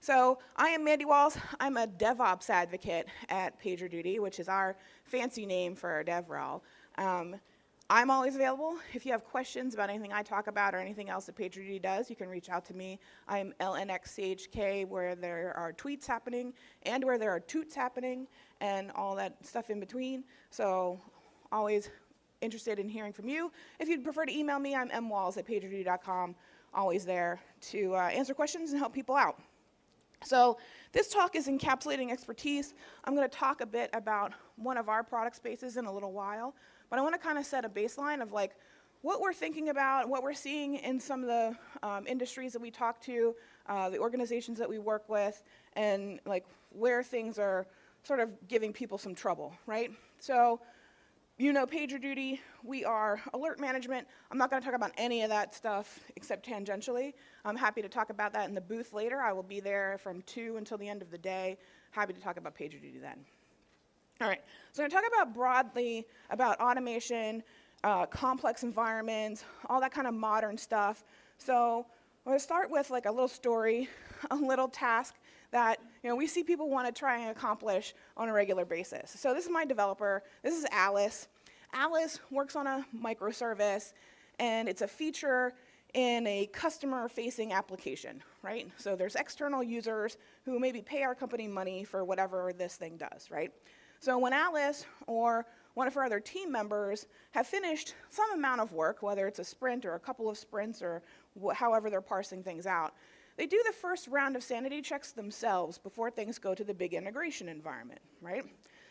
So I am Mandi Walls. I'm a DevOps advocate at PagerDuty, which is our fancy name for our DevRel. I'm always available. If you have questions about anything I talk about or anything else that PagerDuty does, you can reach out to me. I'm LNXCHK, where there are tweets happening and where there are toots happening and all that stuff in between. So always interested in hearing from you. If you'd prefer to email me, I'm mwalls@pagerduty.com. Always there to answer questions and help people out. So this talk is encapsulating expertise. I'm going to talk a bit about one of our product spaces in a little while, but I want to kind of set a baseline of like what we're thinking about, what we're seeing in some of the industries that we talk to, the organizations that we work with, and like where things are sort of giving people some trouble, right? So you know PagerDuty, we are alert management. I'm not going to talk about any of that stuff except tangentially. I'm happy to talk about that in the booth later. I will be there from 2 until the end of the day. Happy to talk about PagerDuty then. All right, so I'm going to talk about broadly about automation, complex environments, all that kind of modern stuff. So I'm going to start with like a little story, a little task that we see people want to try and accomplish on a regular basis. So this is my developer. This is Alice. Alice works on a microservice, and it's a feature in a customer-facing application, right? So there's external users who maybe pay our company money for whatever this thing does, right? So when Alice or one of her other team members have finished some amount of work, whether it's a sprint or a couple of sprints or however they're parsing things out, they do the first round of sanity checks themselves before things go to the big integration environment, right?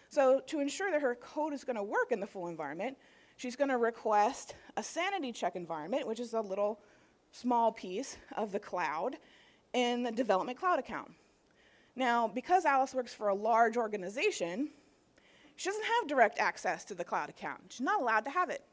So to ensure that her code is going to work in the full environment, she's going to request a sanity check environment, which is a little small piece of the cloud in the development cloud account. Now, because Alice works for a large organization, she doesn't have direct access to the cloud account. She's not allowed to have it.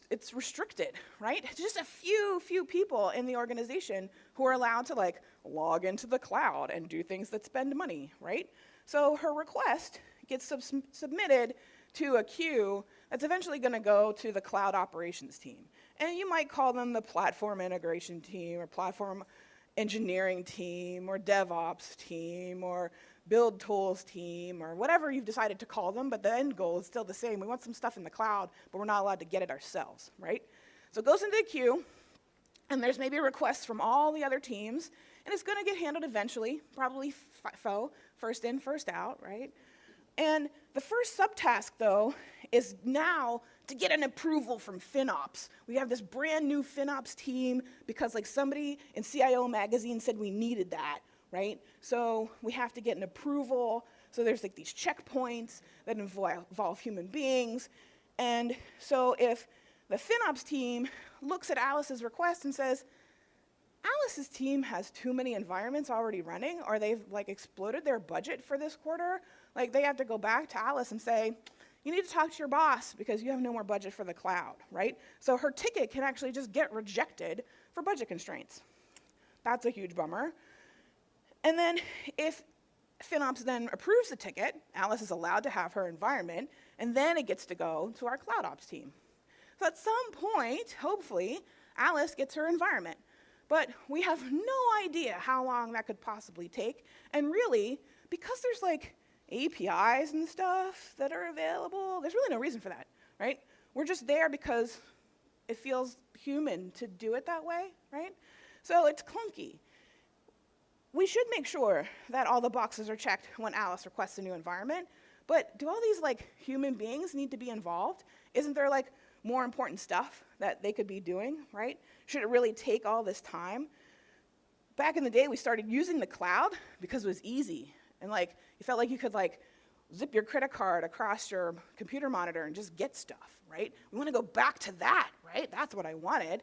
It's restricted, right? It's just a few people in the organization who are allowed to like log into the cloud and do things that spend money, right? So her request gets submitted to a queue that's eventually going to go to the cloud operations team. And you might call them the platform integration team or platform engineering team or DevOps team or build tools team or whatever you've decided to call them, but the end goal is still the same. We want some stuff in the cloud, but we're not allowed to get it ourselves, right? So it goes into the queue, and there's maybe requests from all the other teams, and it's going to get handled eventually, probably FIFO, first in, first out, right? And the first subtask, though, is now to get an approval from FinOps. We have this brand new FinOps team because like somebody in CIO magazine said we needed that, right? So we have to get an approval. So there's like these checkpoints that involve human beings. And so if the FinOps team looks at Alice's request and says, Alice's team has too many environments already running, or they've like exploded their budget for this quarter, like they have to go back to Alice and say, you need to talk to your boss because you have no more budget for the cloud, right? So her ticket can actually just get rejected for budget constraints. That's a huge bummer. And then if FinOps then approves the ticket, Alice is allowed to have her environment, and then it gets to go to our cloud ops team. So at some point, hopefully, Alice gets her environment. But we have no idea how long that could possibly take. And really, because there's like APIs and stuff that are available, there's really no reason for that, right? We're just there because it feels human to do it that way, right? So it's clunky. We should make sure that all the boxes are checked when Alice requests a new environment, but do all these like human beings need to be involved? Isn't there like more important stuff that they could be doing, right? Should it really take all this time? Back in the day, we started using the cloud because it was easy, and like you felt like you could like zip your credit card across your computer monitor and just get stuff, right? We want to go back to that, right? That's what I wanted.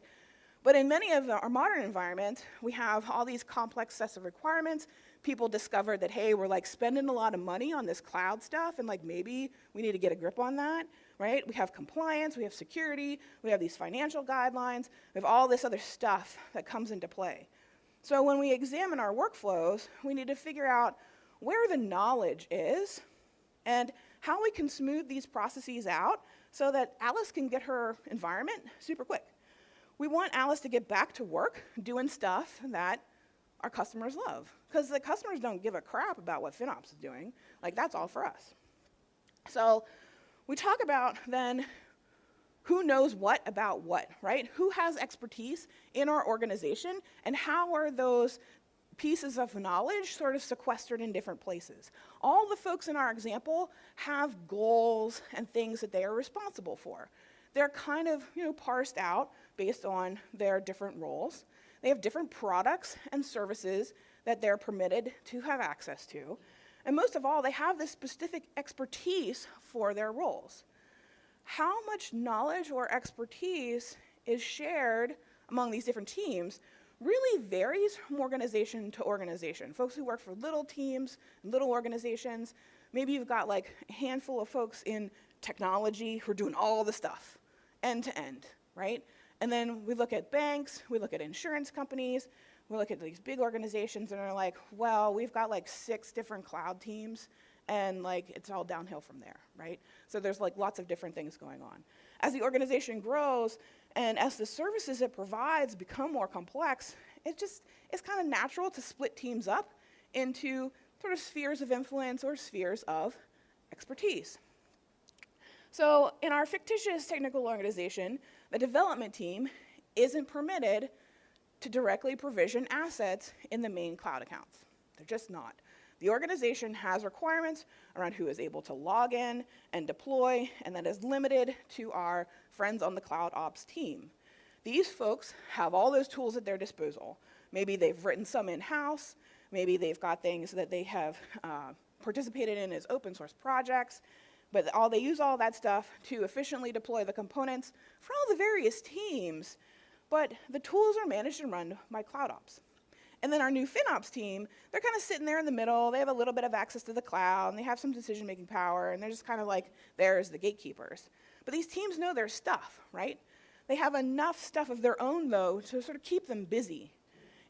But in many of our modern environments, we have all these complex sets of requirements. People discovered that, hey, we're like spending a lot of money on this cloud stuff, and like maybe we need to get a grip on that, right? We have compliance, we have security, we have these financial guidelines, we have all this other stuff that comes into play. So when we examine our workflows, we need to figure out where the knowledge is and how we can smooth these processes out so that Alice can get her environment super quick. We want Alice to get back to work doing stuff that our customers love, because the customers don't give a crap about what FinOps is doing. Like, that's all for us. So we talk about then who knows what about what, right? Who has expertise in our organization, and how are those pieces of knowledge sort of sequestered in different places? All the folks in our example have goals and things that they are responsible for. They're kind of, parsed out based on their different roles. They have different products and services that they're permitted to have access to. And most of all, they have this specific expertise for their roles. How much knowledge or expertise is shared among these different teams really varies from organization to organization. Folks who work for little teams, little organizations, maybe you've got like a handful of folks in technology who are doing all the stuff, end to end, right? And then we look at banks, we look at insurance companies, we look at these big organizations and are like, well, we've got like 6 different cloud teams, and like it's all downhill from there, right? So there's like lots of different things going on. As the organization grows and as the services it provides become more complex, it's kind of natural to split teams up into sort of spheres of influence or spheres of expertise. So in our fictitious technical organization, the development team isn't permitted to directly provision assets in the main cloud accounts. They're just not. The organization has requirements around who is able to log in and deploy, and that is limited to our friends on the cloud ops team. These folks have all those tools at their disposal. Maybe they've written some in-house, maybe they've got things that they have participated in as open source projects, but they use all that stuff to efficiently deploy the components for all the various teams, but the tools are managed and run by cloud ops. And then our new FinOps team, they're kind of sitting there in the middle. They have a little bit of access to the cloud, and they have some decision-making power, and they're just kind of like there as the gatekeepers. But these teams know their stuff, right? They have enough stuff of their own, though, to sort of keep them busy.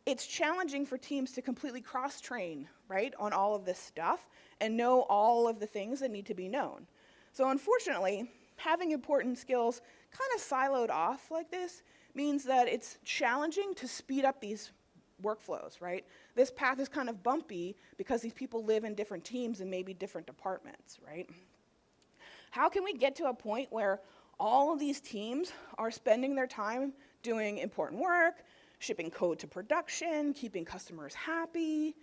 It's challenging for teams to completely cross-train, right, on all of this stuff and know all of the things that need to be known. So unfortunately, having important skills kind of siloed off like this means that it's challenging to speed up these workflows, right? This path is kind of bumpy because these people live in different teams and maybe different departments, right? How can we get to a point where all of these teams are spending their time doing important work, shipping code to production, keeping customers happy,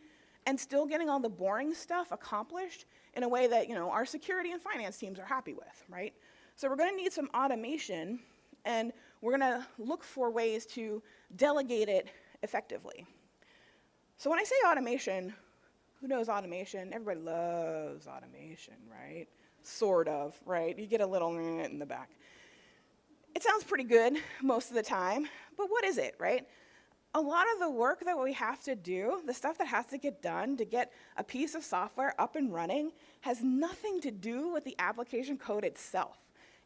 and still getting all the boring stuff accomplished in a way that, our security and finance teams are happy with, right? So we're going to need some automation, and we're going to look for ways to delegate it effectively. So when I say automation, who knows automation? Everybody loves automation, right? Sort of, right? You get a little in the back. It sounds pretty good most of the time, but what is it, right? A lot of the work that we have to do, the stuff that has to get done to get a piece of software up and running, has nothing to do with the application code itself.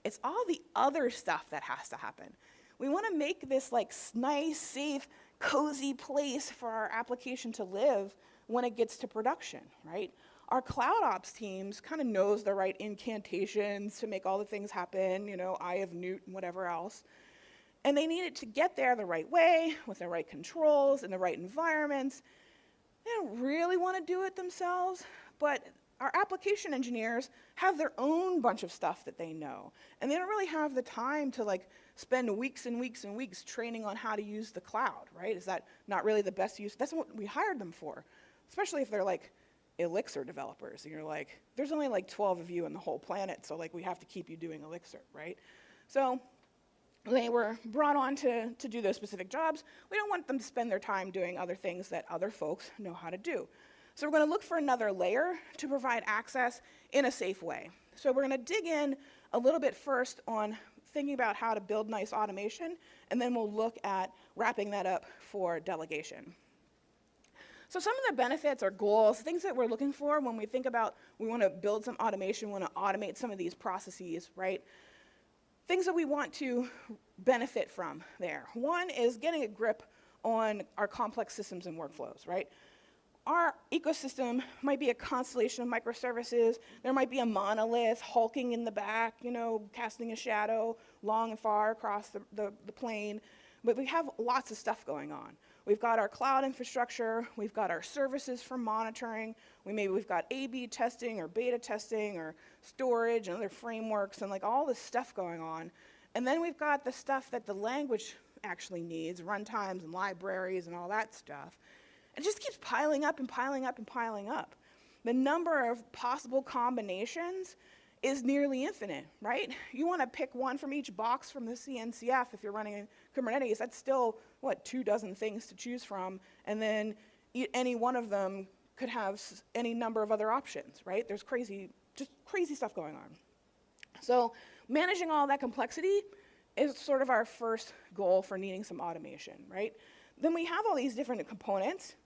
It's all the other stuff that has to happen. We want to make this like nice, safe, cozy place for our application to live when it gets to production, right? Our cloud ops teams kind of knows the right incantations to make all the things happen, Eye of Newt and whatever else. And they need it to get there the right way, with the right controls and the right environments. They don't really want to do it themselves, but our application engineers have their own bunch of stuff that they know. And they don't really have the time to spend weeks and weeks and weeks training on how to use the cloud, right? Is that not really the best use? That's what we hired them for, especially if they're Elixir developers. And you're like, there's only 12 of you on the whole planet, so we have to keep you doing Elixir, right? So they were brought on to do those specific jobs. We don't want them to spend their time doing other things that other folks know how to do. So we're going to look for another layer to provide access in a safe way. So we're going to dig in a little bit first on thinking about how to build nice automation, and then we'll look at wrapping that up for delegation. So some of the benefits or goals, things that we're looking for when we think about we want to build some automation, we want to automate some of these processes, right? Things that we want to benefit from there. One is getting a grip on our complex systems and workflows, right? Our ecosystem might be a constellation of microservices. There might be a monolith hulking in the back, casting a shadow long and far across the plane. But we have lots of stuff going on. we've got our cloud infrastructure, we've got our services for monitoring, we've got A/B testing or beta testing or storage and other frameworks and like all this stuff going on. And then we've got the stuff that the language actually needs, runtimes and libraries and all that stuff. It just keeps piling up and piling up and piling up. The number of possible combinations is nearly infinite, right? You want to pick one from each box from the CNCF if you're running Kubernetes. That's still, 24 things to choose from, and then any one of them could have any number of other options, right? There's just crazy stuff going on. So managing all that complexity is sort of our first goal for needing some automation, right? Then we have all these different components.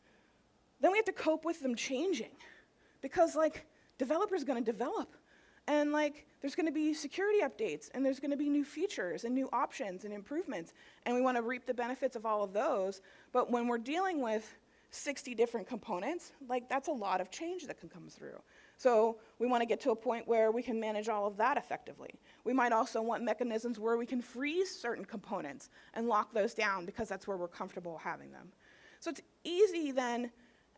Then we have to cope with them changing, because like developers are going to develop. And like, there's going to be security updates, and there's going to be new features and new options and improvements, and we want to reap the benefits of all of those. But when we're dealing with 60 different components, like that's a lot of change that can come through. So we want to get to a point where we can manage all of that effectively. We might also want mechanisms where we can freeze certain components and lock those down, because that's where we're comfortable having them. So it's easy then,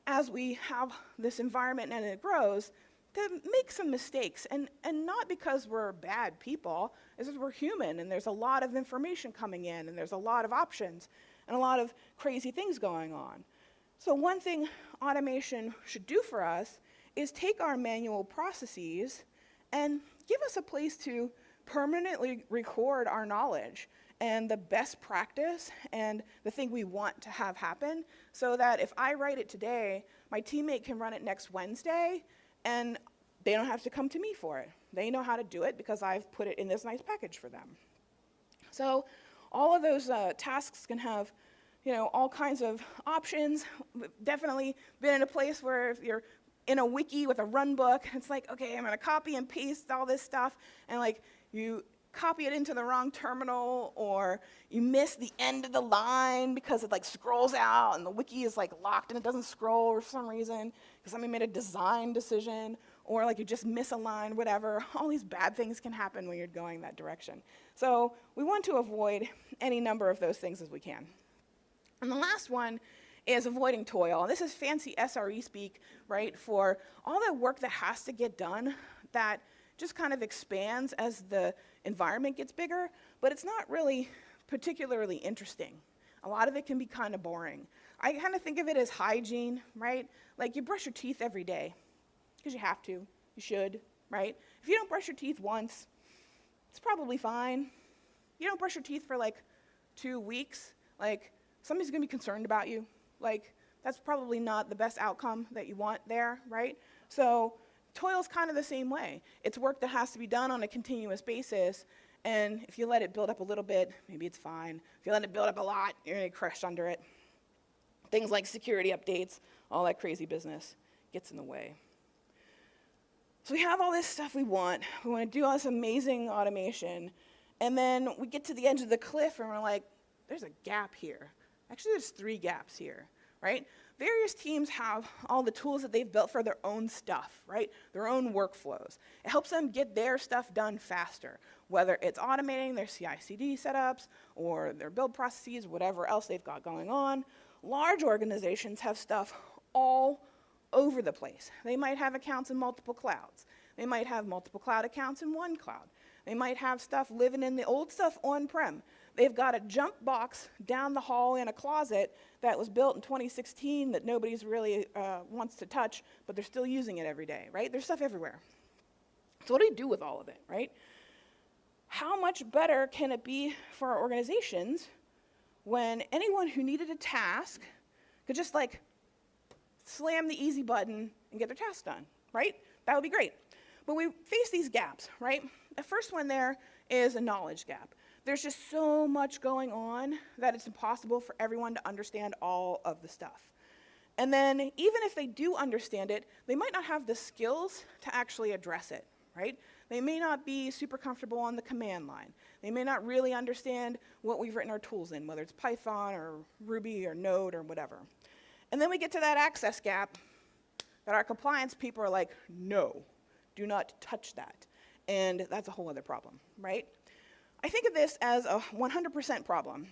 as we have this environment and it grows, to make some mistakes, and not because we're bad people, it's because we're human, and there's a lot of information coming in, and there's a lot of options, and a lot of crazy things going on. So one thing automation should do for us is take our manual processes and give us a place to permanently record our knowledge and the best practice and the thing we want to have happen, so that if I write it today, my teammate can run it next Wednesday, and they don't have to come to me for it. They know how to do it because I've put it in this nice package for them. So all of those tasks can have, all kinds of options. We've definitely been in a place where if you're in a wiki with a run book, it's like, okay, I'm going to copy and paste all this stuff, and like you copy it into the wrong terminal, or you miss the end of the line because it like scrolls out and the wiki is like locked and it doesn't scroll for some reason because somebody made a design decision, or like you just miss a line, whatever. All these bad things can happen when you're going that direction. So we want to avoid any number of those things as we can. And the last one is avoiding toil. And this is fancy SRE speak, right, for all that work that has to get done that just kind of expands as the environment gets bigger, but it's not really particularly interesting. A lot of it can be kind of boring. I kind of think of it as hygiene, right? Like you brush your teeth every day because you have to, you should, right? If you don't brush your teeth once, it's probably fine. You don't brush your teeth for like 2 weeks, like somebody's gonna be concerned about you. Like that's probably not the best outcome that you want there, right? So toil's kind of the same way. It's work that has to be done on a continuous basis, and if you let it build up a little bit, maybe it's fine. If you let it build up a lot, you're gonna crush under it. Things like security updates, all that crazy business gets in the way. So we have all this stuff we want to do all this amazing automation, and then we get to the edge of the cliff and we're like, there's a gap here. Actually, there's 3 gaps here, right? Various teams have all the tools that they've built for their own stuff, right? Their own workflows. It helps them get their stuff done faster, whether it's automating their CI/CD setups or their build processes, whatever else they've got going on. Large organizations have stuff all over the place. They might have accounts in multiple clouds. They might have multiple cloud accounts in one cloud. They might have stuff living in the old stuff on-prem. They've got a jump box down the hall in a closet that was built in 2016 that nobody's really wants to touch, but they're still using it every day, right? There's stuff everywhere. So what do you do with all of it, right? How much better can it be for our organizations when anyone who needed a task could just like slam the easy button and get their task done, right? That would be great. But we face these gaps, right? The first one there is a knowledge gap. There's just so much going on that it's impossible for everyone to understand all of the stuff. And then even if they do understand it, they might not have the skills to actually address it, right? They may not be super comfortable on the command line. They may not really understand what we've written our tools in, whether it's Python or Ruby or Node or whatever. And then we get to that access gap that our compliance people are like, no, do not touch that. And that's a whole other problem, right? I think of this as a 100% problem.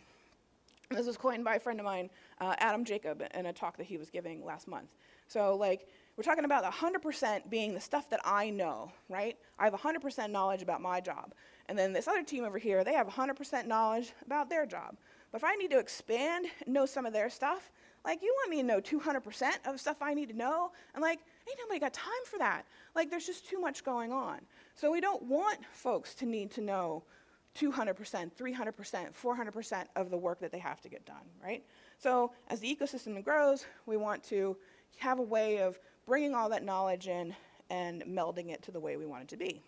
And this was coined by a friend of mine, Adam Jacob, in a talk that he was giving last month. So like, we're talking about 100% being the stuff that I know, right? I have 100% knowledge about my job. And then this other team over here, they have 100% knowledge about their job. But if I need to expand and know some of their stuff, like, you want me to know 200% of stuff I need to know? And like, ain't nobody got time for that. Like, there's just too much going on. So we don't want folks to need to know 200%, 300%, 400% of the work that they have to get done, right? So as the ecosystem grows, we want to have a way of bringing all that knowledge in and melding it to the way we want it to be.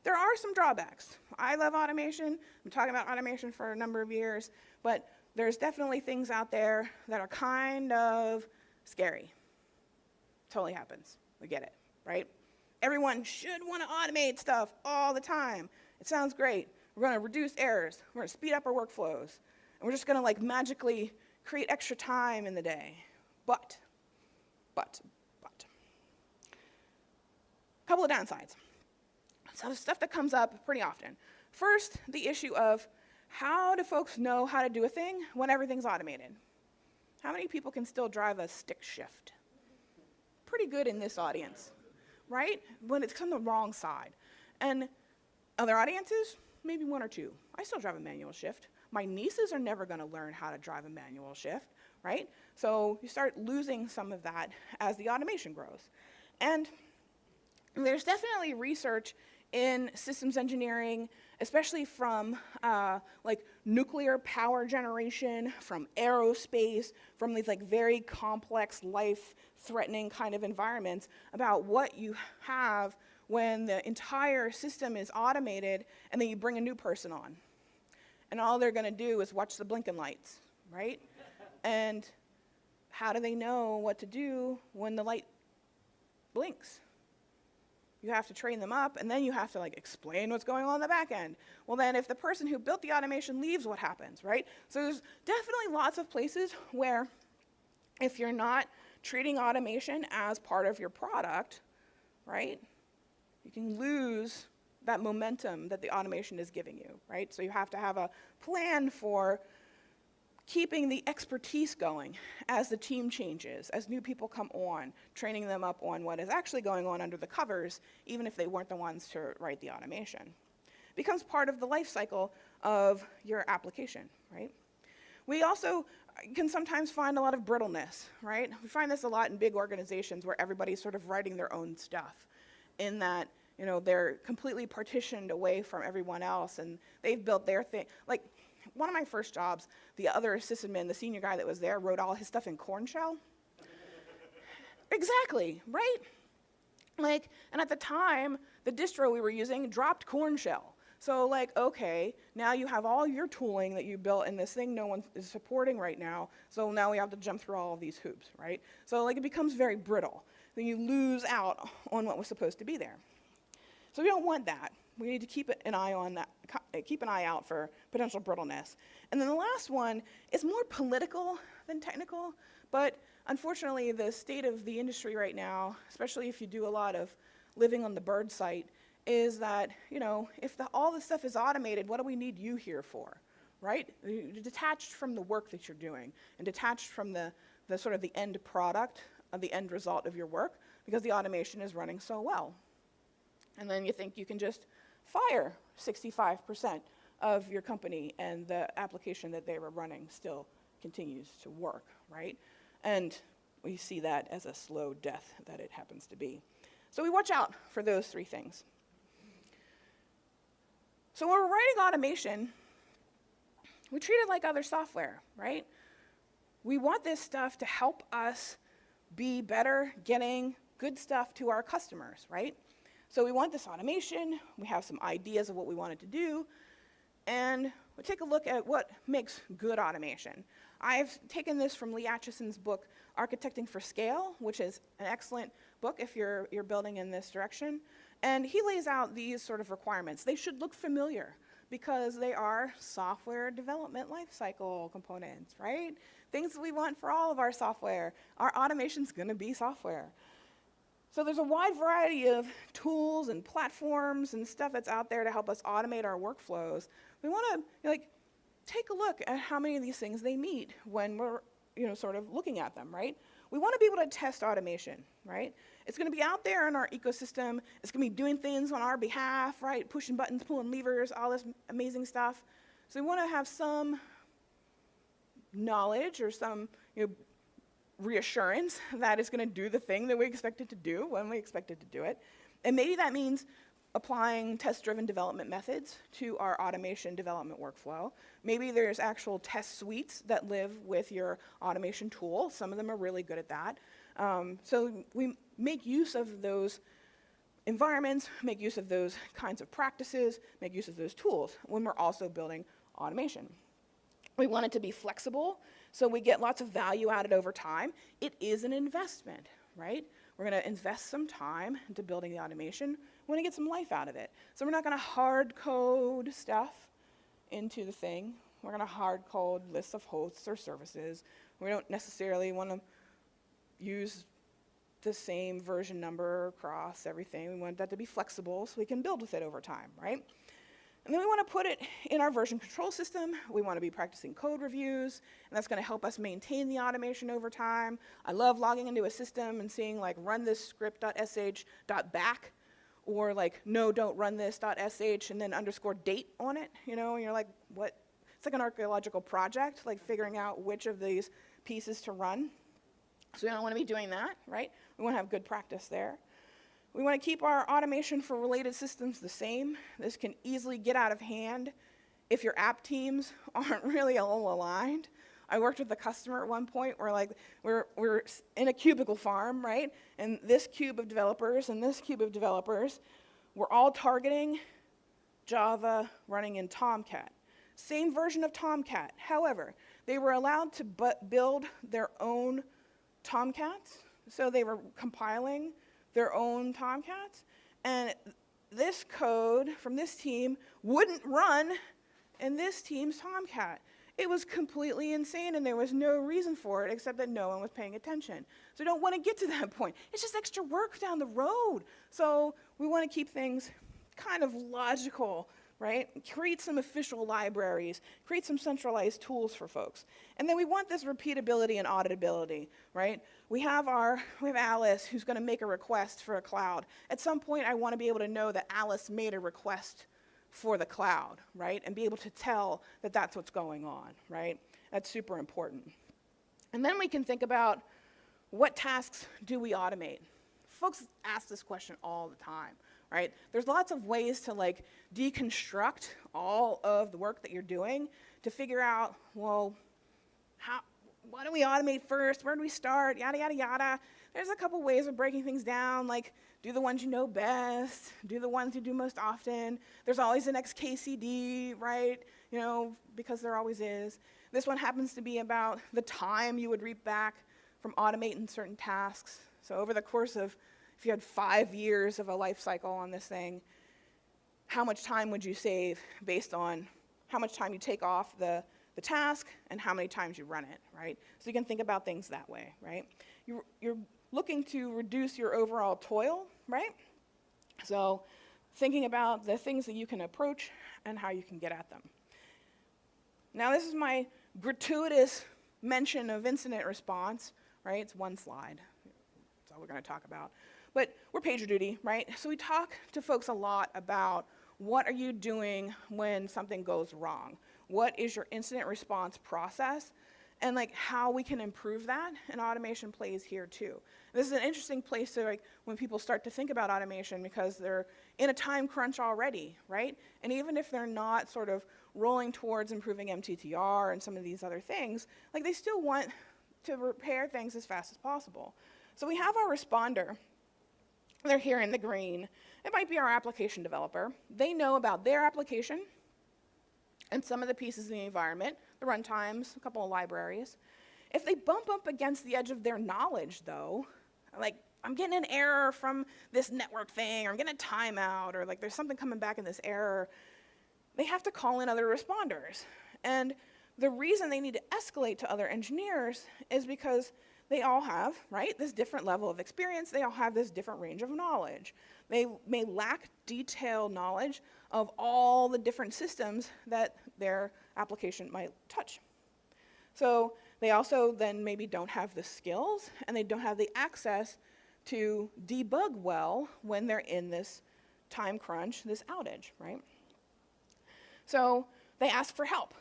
There are some drawbacks. I love automation. I'm talking about automation for a number of years, but there's definitely things out there that are kind of scary. Totally happens. We get it, right? Everyone should want to automate stuff all the time. It sounds great. We're going to reduce errors. We're going to speed up our workflows. And we're just going to like magically create extra time in the day. But. A couple of downsides. So stuff that comes up pretty often. First, the issue of how do folks know how to do a thing when everything's automated? How many people can still drive a stick shift? Pretty good in this audience, right? When it's on the wrong side. And other audiences, maybe one or two. I still drive a manual shift. My nieces are never going to learn how to drive a manual shift, right? So you start losing some of that as the automation grows. And there's definitely research in systems engineering, especially from like nuclear power generation, from aerospace, from these like very complex, life-threatening kind of environments, about what you have when the entire system is automated and then you bring a new person on. And all they're gonna do is watch the blinking lights, right? And how do they know what to do when the light blinks? You have to train them up, and then you have to like explain what's going on in the back end. Well, then if the person who built the automation leaves, what happens, right? So there's definitely lots of places where if you're not treating automation as part of your product, right, you can lose that momentum that the automation is giving you, right? So you have to have a plan for keeping the expertise going as the team changes, as new people come on, training them up on what is actually going on under the covers, even if they weren't the ones to write the automation. Becomes part of the life cycle of your application, right? We also can sometimes find a lot of brittleness, right? We find this a lot in big organizations where everybody's sort of writing their own stuff, in that, you know, they're completely partitioned away from everyone else and they've built their thing. Like, one of my first jobs, the other sysadmin, the senior guy that was there, wrote all his stuff in corn shell. Exactly, right? Like, and at the time, the distro we were using dropped corn shell. So like, okay, now you have all your tooling that you built in this thing no one is supporting right now, so now we have to jump through all of these hoops, right? So like, it becomes very brittle. Then you lose out on what was supposed to be there. So we don't want that. We need to keep an eye on that, keep an eye out for potential brittleness. And then the last one is more political than technical, but unfortunately the state of the industry right now, especially if you do a lot of living on the bird site, is that, you know, if all this stuff is automated, what do we need you here for, right? You're detached from the work that you're doing and detached from the sort of the end product of the end result of your work, because the automation is running so well. And then you think you can just fire 65% of your company and the application that they were running still continues to work, right? And we see that as a slow death that it happens to be. So we watch out for those three things. So when we're writing automation, we treat it like other software, right? We want this stuff to help us be better getting good stuff to our customers, right? So we want this automation, we have some ideas of what we want it to do, and we take a look at what makes good automation. I've taken this from Lee Atchison's book, Architecting for Scale, which is an excellent book if you're building in this direction. And he lays out these sort of requirements. They should look familiar because they are software development lifecycle components, right? Things that we want for all of our software. Our automation's gonna be software. So there's a wide variety of tools and platforms and stuff that's out there to help us automate our workflows. We want to, like, take a look at how many of these things they meet when we're sort of looking at them, right? We want to be able to test automation, right? It's going to be out there in our ecosystem. It's going to be doing things on our behalf, right? Pushing buttons, pulling levers, all this amazing stuff. So we want to have some knowledge or some reassurance that it's going to do the thing that we expect it to do when we expect it to do it. And maybe that means applying test-driven development methods to our automation development workflow. Maybe there's actual test suites that live with your automation tool. Some of them are really good at that. So we make use of those environments, make use of those kinds of practices, make use of those tools when we're also building automation. We want it to be flexible, so we get lots of value out of it over time. It is an investment, right? We're going to invest some time into building the automation. We want to get some life out of it. So we're not going to hard code stuff into the thing. We're going to hard code lists of hosts or services. We don't necessarily want to use the same version number across everything. We want that to be flexible so we can build with it over time, right? And then we want to put it in our version control system. We want to be practicing code reviews, and that's going to help us maintain the automation over time. I love logging into a system and seeing like run this script.sh.back, or like no, don't run this.sh, and then underscore date on it, and you're like, what? It's like an archaeological project, like figuring out which of these pieces to run. So we don't want to be doing that, right? We want to have good practice there. We want to keep our automation for related systems the same. This can easily get out of hand if your app teams aren't really all aligned. I worked with a customer at one point where like we're in a cubicle farm, right? And this cube of developers and this cube of developers were all targeting Java running in Tomcat. Same version of Tomcat. However, they were allowed to build their own Tomcats, so they were compiling their own Tomcats, and this code from this team wouldn't run in this team's Tomcat. It was completely insane, and there was no reason for it except that no one was paying attention. So we don't want to get to that point. It's just extra work down the road. So we want to keep things kind of logical, right? Create some official libraries, create some centralized tools for folks. And then we want this repeatability and auditability, right? We have Alice who's going to make a request for a cloud. At some point, I want to be able to know that Alice made a request for the cloud, right? And be able to tell that that's what's going on, right? That's super important. And then we can think about what tasks do we automate? Folks ask this question all the time, right? There's lots of ways to like deconstruct all of the work that you're doing to figure out, well, what do we automate first? Where do we start? Yada, yada, yada. There's a couple ways of breaking things down, like do the ones you know best, do the ones you do most often. There's always an XKCD, right? Because there always is. This one happens to be about the time you would reap back from automating certain tasks. So over the course of, if you had 5 years of a life cycle on this thing, how much time would you save based on how much time you take off the task and how many times you run it, right? So you can think about things that way, right? You're looking to reduce your overall toil, right? So thinking about the things that you can approach and how you can get at them. Now this is my gratuitous mention of incident response, right? It's one slide. That's all we're going to talk about. But we're PagerDuty, right? So we talk to folks a lot about what are you doing when something goes wrong? What is your incident response process? And like how we can improve that, and automation plays here too. This is an interesting place to like when people start to think about automation because they're in a time crunch already, right? And even if they're not sort of rolling towards improving MTTR and some of these other things, like they still want to repair things as fast as possible. So we have our responder. They're here in the green. It might be our application developer. They know about their application and some of the pieces in the environment, the runtimes, a couple of libraries. If they bump up against the edge of their knowledge, though, like I'm getting an error from this network thing, or I'm getting a timeout, or like there's something coming back in this error, they have to call in other responders. And the reason they need to escalate to other engineers is because they all have, right, this different level of experience. They all have this different range of knowledge. They may lack detailed knowledge of all the different systems that their application might touch. So they also then maybe don't have the skills and they don't have the access to debug well when they're in this time crunch, this outage, right? So they ask for help.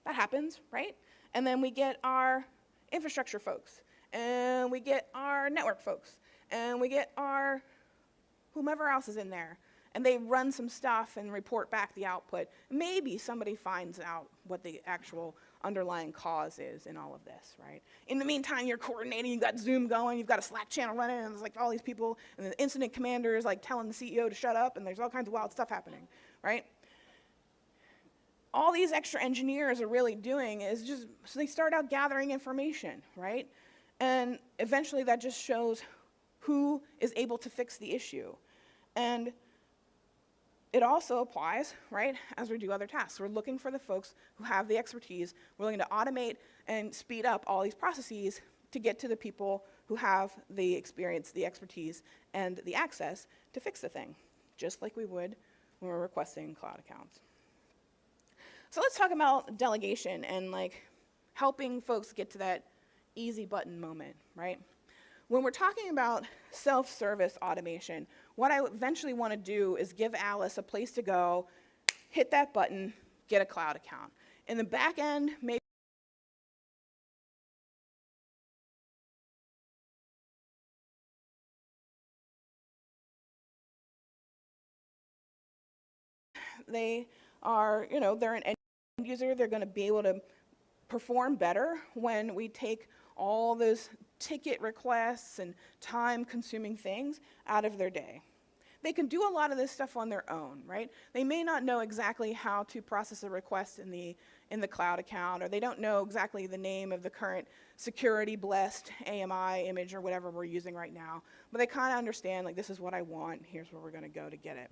That happens, right? And then we get our infrastructure folks, and we get our network folks, and we get our whomever else is in there, and they run some stuff and report back the output. Maybe somebody finds out what the actual underlying cause is in all of this, right? In the meantime, you're coordinating, you've got Zoom going, you've got a Slack channel running, and there's like all these people, and the incident commander is like telling the CEO to shut up, and there's all kinds of wild stuff happening, right? All these extra engineers are really doing is just, so they start out gathering information, right? And eventually that just shows who is able to fix the issue. And it also applies, right, as we do other tasks. We're looking for the folks who have the expertise. We're looking to automate and speed up all these processes to get to the people who have the experience, the expertise, and the access to fix the thing, just like we would when we're requesting cloud accounts. So let's talk about delegation and like helping folks get to that easy button moment, right? When we're talking about self-service automation, what I eventually want to do is give Alice a place to go, hit that button, get a cloud account. In the back end, maybe they are, they're an end user, they're going to be able to perform better when we take all those ticket requests and time-consuming things out of their day. They can do a lot of this stuff on their own, right? They may not know exactly how to process a request in the cloud account, or they don't know exactly the name of the current security blessed AMI image or whatever we're using right now, but they kind of understand, like, this is what I want, here's where we're going to go to get it.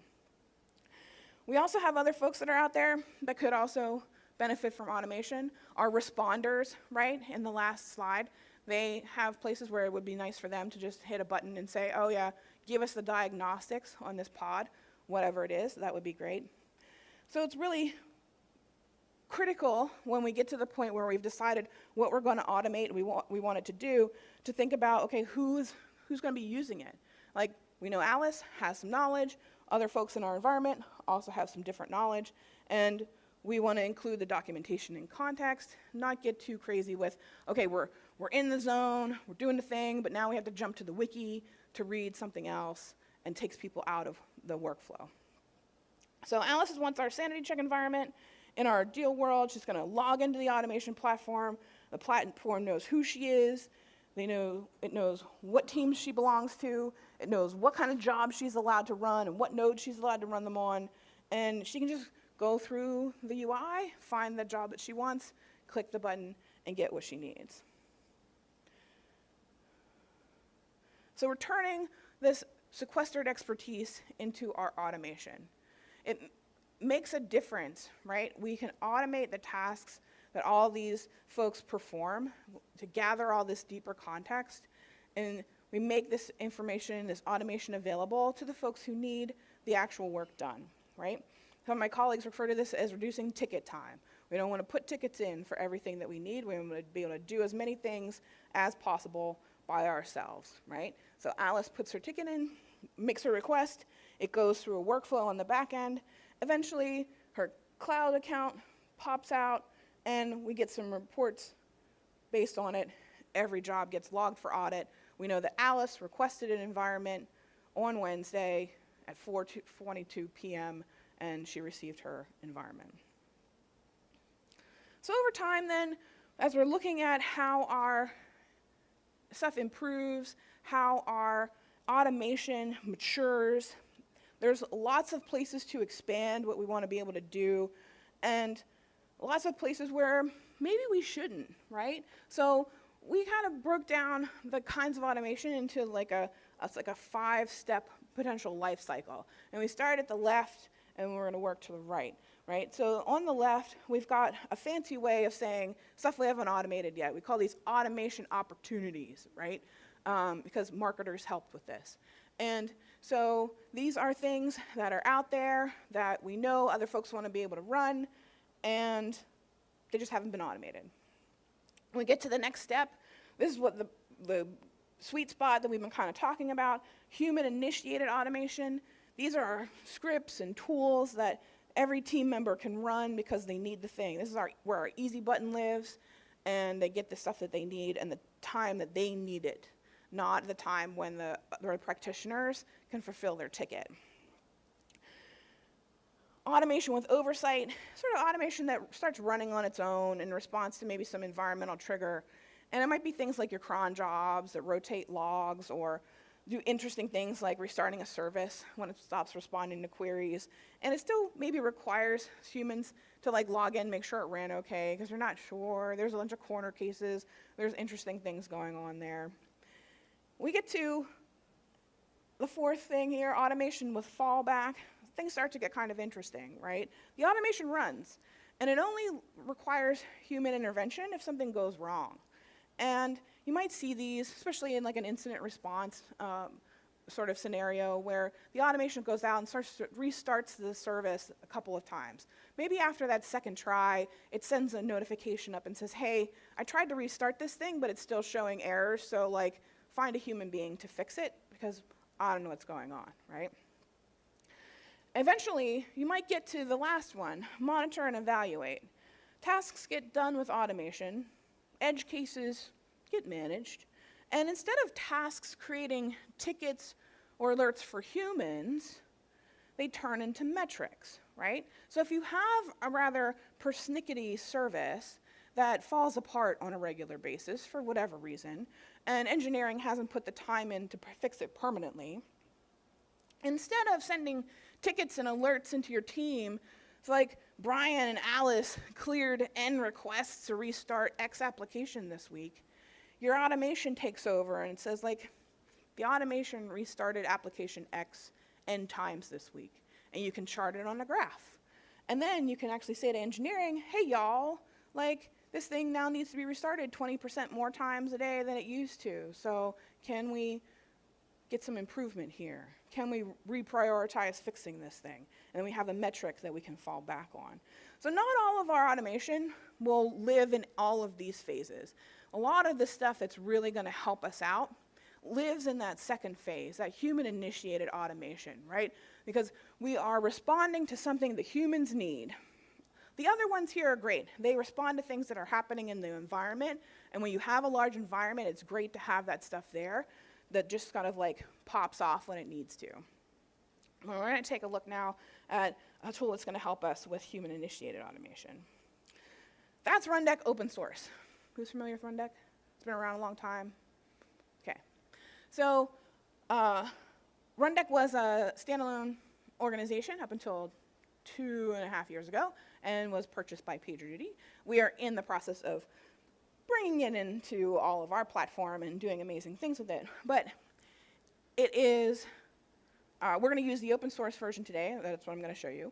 We also have other folks that are out there that could also benefit from automation. Our responders, right, in the last slide, they have places where it would be nice for them to just hit a button and say, oh yeah, give us the diagnostics on this pod, whatever it is, that would be great. So it's really critical when we get to the point where we've decided what we're going to automate, we want it to do, to think about, okay, who's going to be using it? Like, we know Alice has some knowledge, other folks in our environment also have some different knowledge, and we want to include the documentation in context, not get too crazy with, okay, we're in the zone, we're doing the thing, but now we have to jump to the wiki to read something else, and takes people out of the workflow. So Alice wants our sanity check environment. In our ideal world, she's going to log into the automation platform. The platform knows who she is. It knows what team she belongs to. It knows what kind of jobs she's allowed to run and what nodes she's allowed to run them on. And she can just go through the UI, find the job that she wants, click the button, and get what she needs. So we're turning this sequestered expertise into our automation. It makes a difference, right? We can automate the tasks that all these folks perform to gather all this deeper context, and we make this information, this automation available to the folks who need the actual work done, right? Some of my colleagues refer to this as reducing ticket time. We don't want to put tickets in for everything that we need. We want to be able to do as many things as possible by ourselves, right? So Alice puts her ticket in, makes her request, it goes through a workflow on the back end. Eventually, her cloud account pops out, and we get some reports based on it. Every job gets logged for audit. We know that Alice requested an environment on Wednesday at 4:22 p.m., and she received her environment. So over time then, as we're looking at how our stuff improves, how our automation matures, there's lots of places to expand what we want to be able to do, and lots of places where maybe we shouldn't, right? So we kind of broke down the kinds of automation into like a 5-step potential life cycle. And we started at the left, and we're going to work to the right, right? So on the left, we've got a fancy way of saying stuff we haven't automated yet. We call these automation opportunities, right? Because marketers helped with this. And so these are things that are out there that we know other folks want to be able to run, and they just haven't been automated. When we get to the next step, this is what the sweet spot that we've been kind of talking about, human-initiated automation. These are scripts and tools that every team member can run because they need the thing. This is where our easy button lives, and they get the stuff that they need and the time that they need it, not the time when the practitioners can fulfill their ticket. Automation with oversight, sort of automation that starts running on its own in response to maybe some environmental trigger. And it might be things like your cron jobs that rotate logs or do interesting things like restarting a service when it stops responding to queries. And it still maybe requires humans to like log in, make sure it ran okay, because they're not sure. There's a bunch of corner cases. There's interesting things going on there. We get to the fourth thing here, automation with fallback. Things start to get kind of interesting, right? The automation runs, and it only requires human intervention if something goes wrong. And you might see these, especially in like an incident response sort of scenario where the automation goes out and restarts the service a couple of times. Maybe after that second try, it sends a notification up and says, hey, I tried to restart this thing, but it's still showing errors, so like find a human being to fix it because I don't know what's going on, right? Eventually, you might get to the last one, monitor and evaluate. Tasks get done with automation, edge cases get managed, and instead of tasks creating tickets or alerts for humans, they turn into metrics, right? So if you have a rather persnickety service that falls apart on a regular basis for whatever reason, and engineering hasn't put the time in to fix it permanently, instead of sending tickets and alerts into your team, it's like Brian and Alice cleared N requests to restart X application this week. Your automation takes over and it says like, the automation restarted application X N times this week. And you can chart it on a graph. And then you can actually say to engineering, hey y'all, like this thing now needs to be restarted 20% more times a day than it used to. So can we get some improvement here? Can we reprioritize fixing this thing? And then we have a metric that we can fall back on. So not all of our automation will live in all of these phases. A lot of the stuff that's really going to help us out lives in that second phase, that human-initiated automation, right? Because we are responding to something that humans need. The other ones here are great. They respond to things that are happening in the environment, and when you have a large environment, it's great to have that stuff there that just kind of like pops off when it needs to. Well, we're going to take a look now at a tool that's going to help us with human-initiated automation. That's Rundeck open source. Who's familiar with Rundeck? It's been around a long time. Okay. So Rundeck was a standalone organization up until 2.5 years ago and was purchased by PagerDuty. We are in the process of bringing it into all of our platform and doing amazing things with it. But it is, we're going to use the open source version today. That's what I'm going to show you.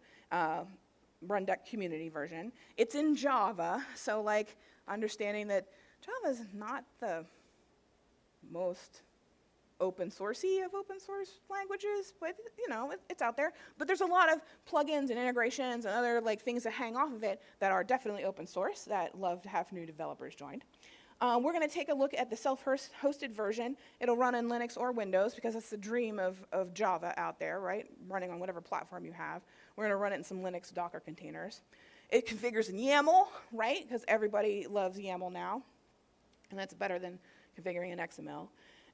Rundeck community version. It's in Java, so like understanding that Java is not the most open sourcey of open source languages, but you know, it's out there. But there's a lot of plugins and integrations and other like things that hang off of it that are definitely open source that love to have new developers joined. We're going to take a look at the self-hosted version. It'll run in Linux or Windows because that's the dream of Java out there, right? Running on whatever platform you have. We're going to run it in some Linux Docker containers. It configures in YAML, right? Because everybody loves YAML now. And that's better than configuring in XML.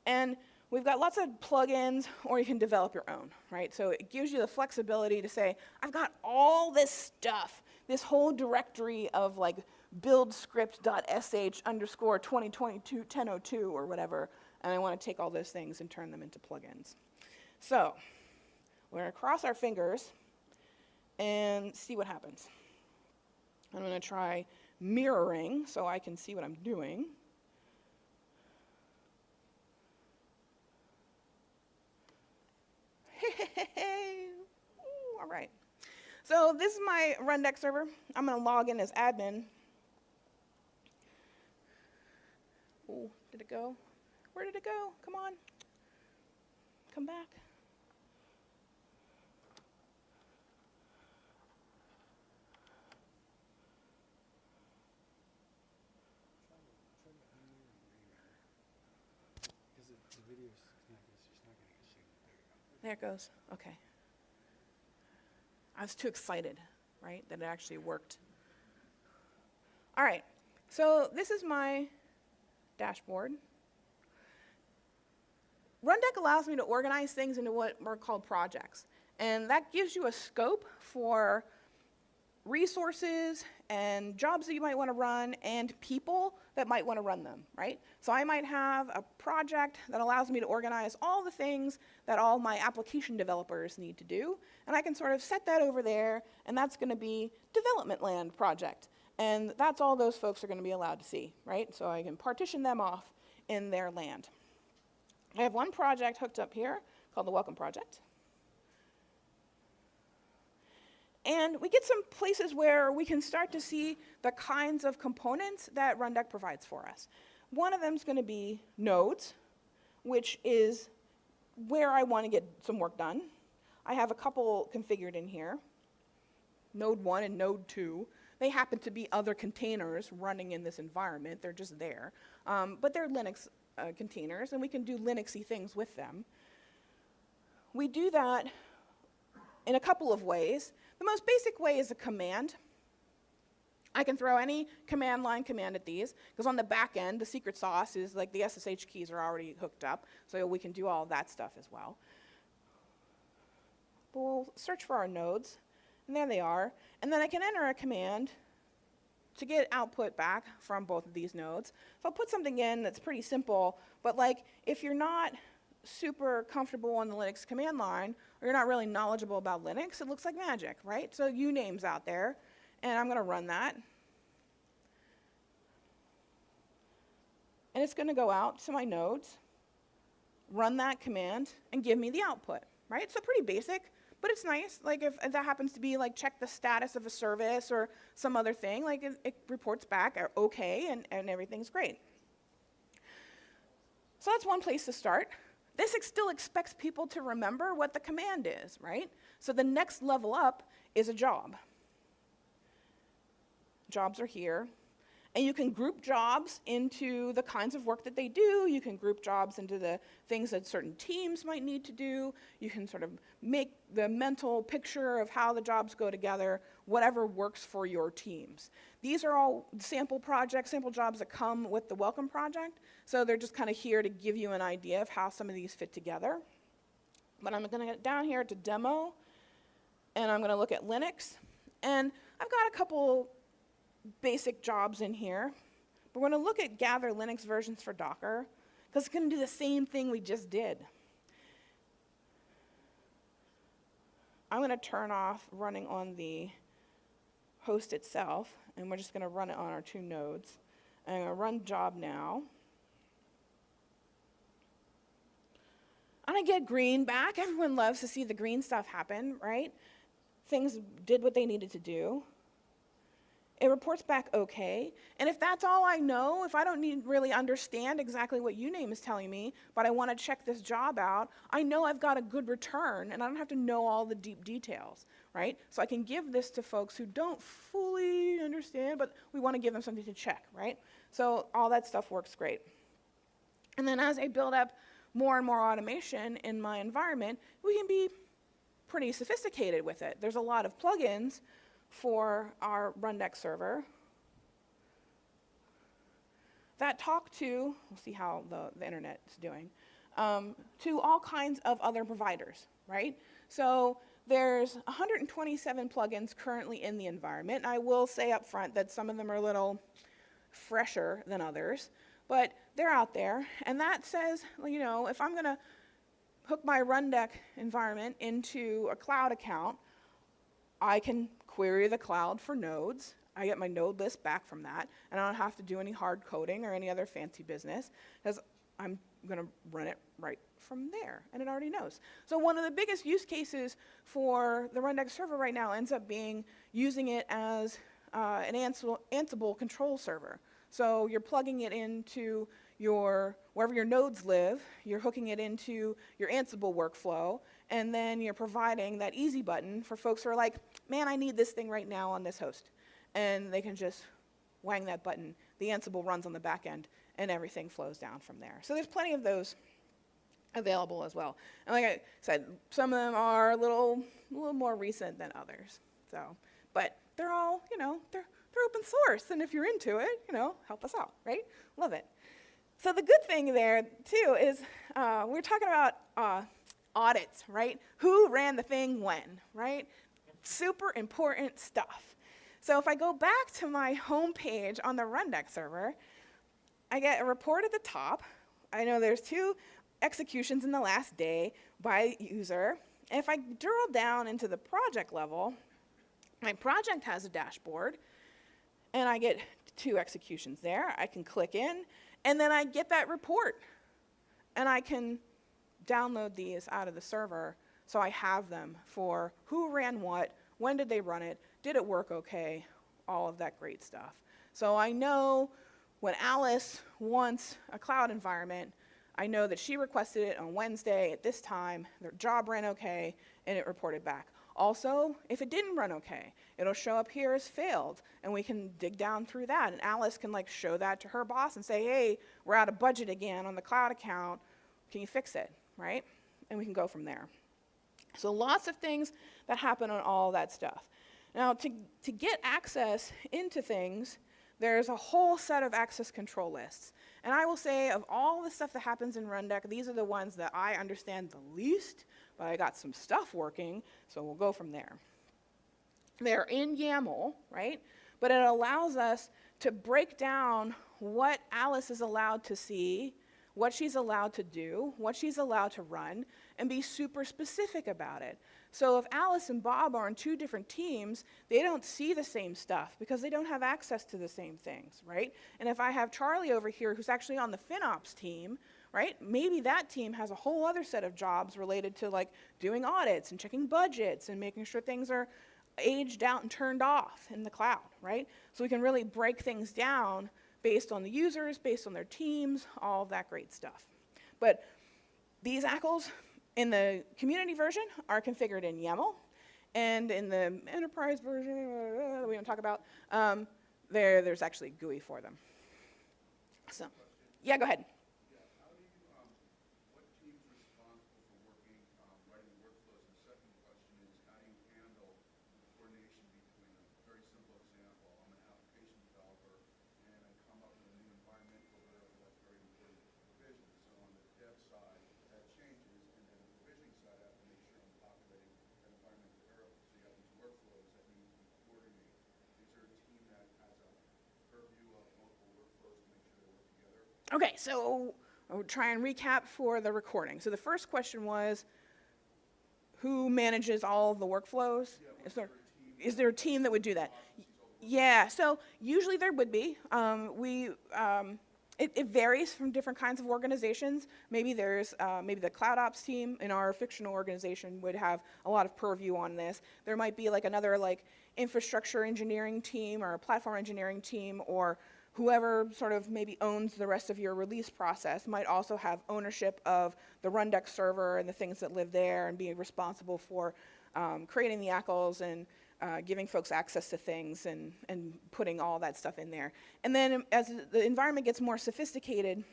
And we've got lots of plugins, or you can develop your own, right? So it gives you the flexibility to say, I've got all this stuff, this whole directory of like build script.sh underscore 2022 1002 or whatever, and I want to take all those things and turn them into plugins. So we're going to cross our fingers and see what happens. I'm going to try mirroring so I can see what I'm doing. All right. So this is my Rundeck server. I'm going to log in as admin. Oh, did it go? Where did it go? Come on. Come back. There it goes. Okay. I was too excited, right, that it actually worked. All right. So this is my dashboard. Rundeck allows me to organize things into what are called projects. And that gives you a scope for resources and jobs that you might want to run and people that might want to run them, right? So I might have a project that allows me to organize all the things that all my application developers need to do, and I can sort of set that over there, and that's going to be development land project. And that's all those folks are going to be allowed to see, right? So I can partition them off in their land. I have one project hooked up here called the Welcome Project. And we get some places where we can start to see the kinds of components that Rundeck provides for us. One of them is going to be nodes, which is where I want to get some work done. I have a couple configured in here, node 1 and node 2. They happen to be other containers running in this environment. They're just there. But they're Linux containers, and we can do Linuxy things with them. We do that in a couple of ways. The most basic way is a command. I can throw any command line command at these, because on the back end, the secret sauce is like the SSH keys are already hooked up, so we can do all of that stuff as well. But we'll search for our nodes, and there they are. And then I can enter a command to get output back from both of these nodes. So I'll put something in that's pretty simple, but like if you're not super comfortable on the Linux command line, or you're not really knowledgeable about Linux, it looks like magic, right? So uname's out there, and I'm going to run that. And it's going to go out to my nodes, run that command, and give me the output, right? So pretty basic, but it's nice. Like if that happens to be like check the status of a service or some other thing, like it reports back okay, and everything's great. So that's one place to start. This still expects people to remember what the command is, right? So the next level up is a job. Jobs are here. And you can group jobs into the kinds of work that they do. You can group jobs into the things that certain teams might need to do. You can sort of make the mental picture of how the jobs go together, whatever works for your teams. These are all sample projects, sample jobs that come with the Welcome Project. So they're just kind of here to give you an idea of how some of these fit together. But I'm going to get down here to demo, and I'm going to look at Linux. And I've got a couple basic jobs in here. We're going to look at gather Linux versions for Docker, because it's going to do the same thing we just did. I'm going to turn off running on the host itself, and we're just going to run it on our 2 nodes. I'm going to run job now. And I get green back. Everyone loves to see the green stuff happen, right? Things did what they needed to do. It reports back okay. And if that's all I know, if I don't really understand exactly what uname is telling me, but I want to check this job out, I know I've got a good return, and I don't have to know all the deep details, right? So I can give this to folks who don't fully understand, but we want to give them something to check, right? So all that stuff works great. And then as I build up more and more automation in my environment, we can be pretty sophisticated with it. There's a lot of plugins for our Rundeck server that talk to, we'll see how the internet is doing, to all kinds of other providers, right? So there's 127 plugins currently in the environment. I will say up front that some of them are a little fresher than others, but they're out there. And that says, you know, if I'm going to hook my Rundeck environment into a cloud account, I can query the cloud for nodes. I get my node list back from that, and I don't have to do any hard coding or any other fancy business, because I'm going to run it right from there, and it already knows. So one of the biggest use cases for the Rundeck server right now ends up being using it as an Ansible control server. So you're plugging it into wherever your nodes live, you're hooking it into your Ansible workflow, and then you're providing that easy button for folks who are like, man, I need this thing right now on this host. And they can just wang that button. The Ansible runs on the back end, and everything flows down from there. So there's plenty of those available as well. And like I said, some of them are a little more recent than others. So, but they're all, they're open source, and if you're into it, help us out, right? Love it. So the good thing there, too, is we're talking about audits, right? Who ran the thing when, right? Super important stuff. So if I go back to my home page on the Rundeck server, I get a report at the top. I know there's 2 executions in the last day by user. And if I drill down into the project level, my project has a dashboard, and I get 2 executions there. I can click in, and then I get that report. And I can download these out of the server so I have them for who ran what, when did they run it, did it work okay, all of that great stuff. So I know when Alice wants a cloud environment, I know that she requested it on Wednesday at this time, their job ran okay, and it reported back. Also, if it didn't run okay, it'll show up here as failed, and we can dig down through that, and Alice can show that to her boss and say, hey, we're out of budget again on the cloud account, can you fix it, right? And we can go from there. So lots of things that happen on all that stuff. Now, to get access into things, there's a whole set of access control lists. And I will say, of all the stuff that happens in Rundeck, these are the ones that I understand the least, but I got some stuff working, so we'll go from there. They're in YAML, right? But it allows us to break down what Alice is allowed to see, what she's allowed to do, what she's allowed to run, and be super specific about it. So if Alice and Bob are on 2 different teams, they don't see the same stuff because they don't have access to the same things, right? And if I have Charlie over here who's actually on the FinOps team, right, maybe that team has a whole other set of jobs related to doing audits and checking budgets and making sure things are aged out and turned off in the cloud, right? So we can really break things down based on the users, based on their teams, all of that great stuff. But these ACLs in the community version are configured in YAML, and in the enterprise version that we don't talk about, there's actually GUI for them. So, yeah, go ahead. What team's responsible for writing workflows? And the second question is, how do you handle the coordination between them? Very simple example, I'm an application developer, and I come up with a new environment for whatever that's very important provision. So on the dev side, that changes, and then the provisioning side, I have to make sure I'm populating that environment to Earth. So you have these workflows that need to be coordinated. Is there a team that has a purview of multiple workflows to make sure they work together? Okay, so I'll try and recap for the recording. So the first question was, who manages all of the workflows? Yeah, Is there a team that would do that? Yeah, so usually there would be. It varies from different kinds of organizations. Maybe there's maybe the cloud ops team in our fictional organization would have a lot of purview on this. There might be another infrastructure engineering team or a platform engineering team, or whoever sort of maybe owns the rest of your release process might also have ownership of the Rundeck server and the things that live there, and be responsible for creating the ACLs and giving folks access to things and putting all that stuff in there. And then as the environment gets more sophisticated,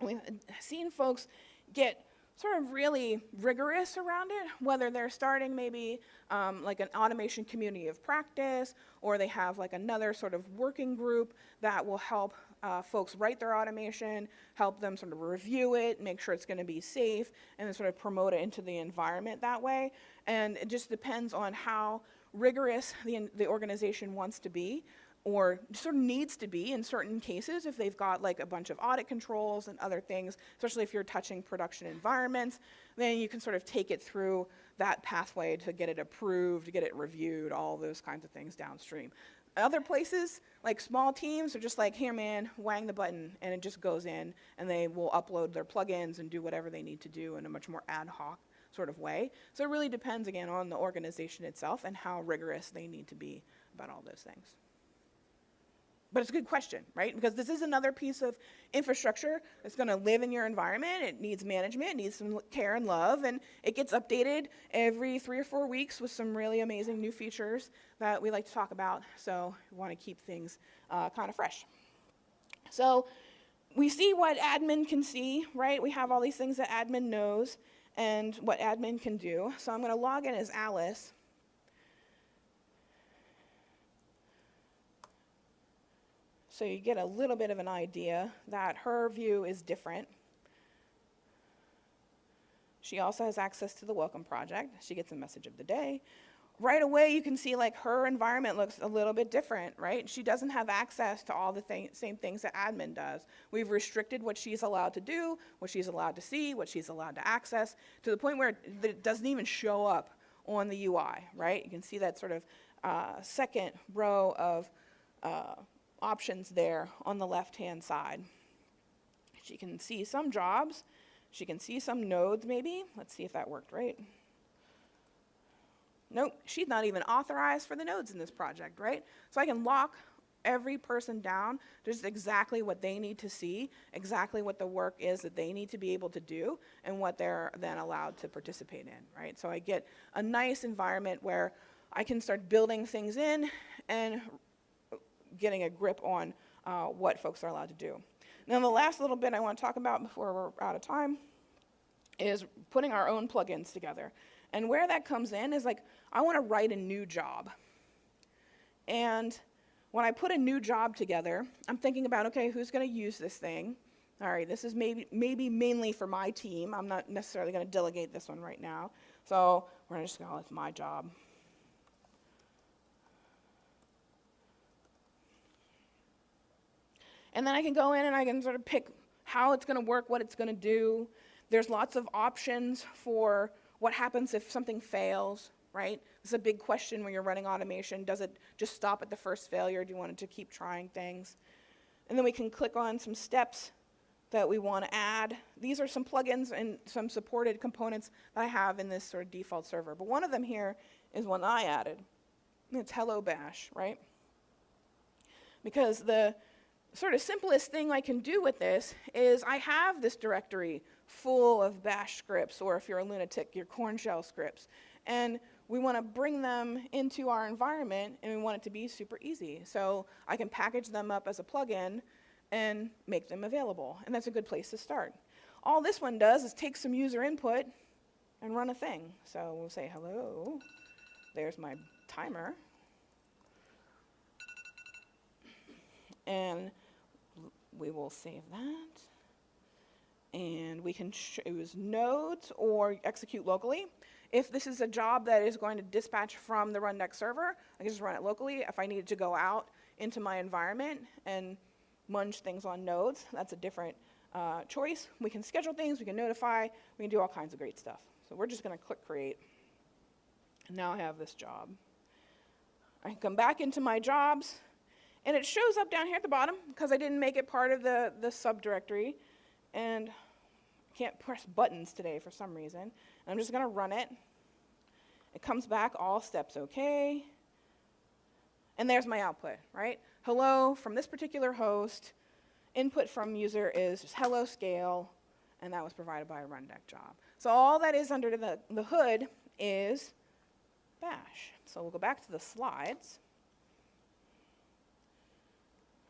we've seen folks get sort of really rigorous around it, whether they're starting maybe an automation community of practice, or they have another sort of working group that will help folks write their automation, help them sort of review it, make sure it's going to be safe, and then sort of promote it into the environment that way. And it just depends on how rigorous the organization wants to be, or sort of needs to be in certain cases if they've got a bunch of audit controls and other things, especially if you're touching production environments, then you can sort of take it through that pathway to get it approved, to get it reviewed, all those kinds of things downstream. Other places, small teams, are just here, man, wang the button, and it just goes in, and they will upload their plugins and do whatever they need to do in a much more ad hoc sort of way. So it really depends, again, on the organization itself and how rigorous they need to be about all those things. But it's a good question, right? Because this is another piece of infrastructure that's going to live in your environment. It needs management, it needs some care and love, and it gets updated every 3 or 4 weeks with some really amazing new features that we like to talk about. So we want to keep things kind of fresh. So we see what admin can see, right? We have all these things that admin knows and what admin can do. So I'm going to log in as Alice. So you get a little bit of an idea that her view is different. She also has access to the welcome project. She gets a message of the day. Right away, you can see like her environment looks a little bit different, right? She doesn't have access to all the same things that admin does. We've restricted what she's allowed to do, what she's allowed to see, what she's allowed to access, to the point where it doesn't even show up on the UI, right? You can see that sort of second row of options there on the left-hand side. She can see some jobs. She can see some nodes maybe. Let's see if that worked right. Nope, she's not even authorized for the nodes in this project, right? So I can lock every person down to just exactly what they need to see, exactly what the work is that they need to be able to do, and what they're then allowed to participate in, right? So I get a nice environment where I can start building things in and getting a grip on what folks are allowed to do. Now the last little bit I want to talk about before we're out of time is putting our own plugins together. And where that comes in is like, I want to write a new job. And when I put a new job together, I'm thinking about, okay, who's going to use this thing? All right, this is maybe mainly for my team. I'm not necessarily going to delegate this one right now. So we're just going to call it my job. And then I can go in and I can sort of pick how it's going to work, what it's going to do. There's lots of options for what happens if something fails, right? This is a big question when you're running automation. Does it just stop at the first failure? Do you want it to keep trying things? And then we can click on some steps that we want to add. These are some plugins and some supported components that I have in this sort of default server. But one of them here is one I added. It's Hello Bash, right? Because the sort of simplest thing I can do with this is I have this directory full of bash scripts, or if you're a lunatic, your corn shell scripts. And we want to bring them into our environment, and we want it to be super easy. So I can package them up as a plugin and make them available. And that's a good place to start. All this one does is take some user input and run a thing. So we'll say hello. There's my timer. And we will save that. And we can choose nodes or execute locally. If this is a job that is going to dispatch from the Rundeck server, I can just run it locally. If I needed to go out into my environment and munge things on nodes, that's a different choice. We can schedule things, we can notify, we can do all kinds of great stuff. So we're just going to click create. And now I have this job. I can come back into my jobs, and it shows up down here at the bottom because I didn't make it part of the subdirectory. And I can't press buttons today for some reason. And I'm just going to run it. It comes back, all steps okay. And there's my output, right? Hello from this particular host. Input from user is just hello scale. And that was provided by a Rundeck job. So all that is under the hood is bash. So we'll go back to the slides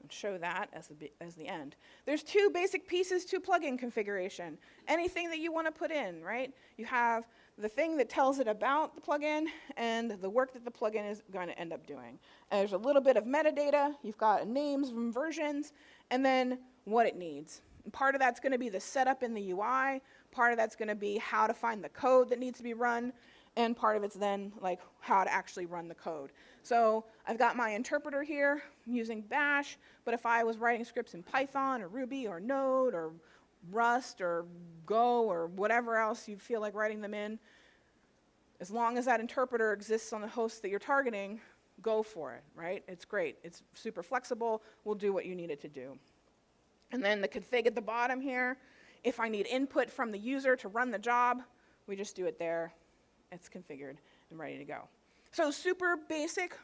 and show that as the end. There's two basic pieces to plugin configuration. Anything that you want to put in, right? You have the thing that tells it about the plugin and the work that the plugin is going to end up doing. And there's a little bit of metadata. You've got names and versions, and then what it needs. And part of that's going to be the setup in the UI. Part of that's going to be how to find the code that needs to be run. And part of it's then like how to actually run the code. So I've got my interpreter here using bash, but if I was writing scripts in Python or Ruby or Node or Rust or Go or whatever else you feel like writing them in, as long as that interpreter exists on the host that you're targeting, go for it, right? It's great. It's super flexible. We'll do what you need it to do. And then the config at the bottom here, if I need input from the user to run the job, we just do it there. It's configured and ready to go. So super basic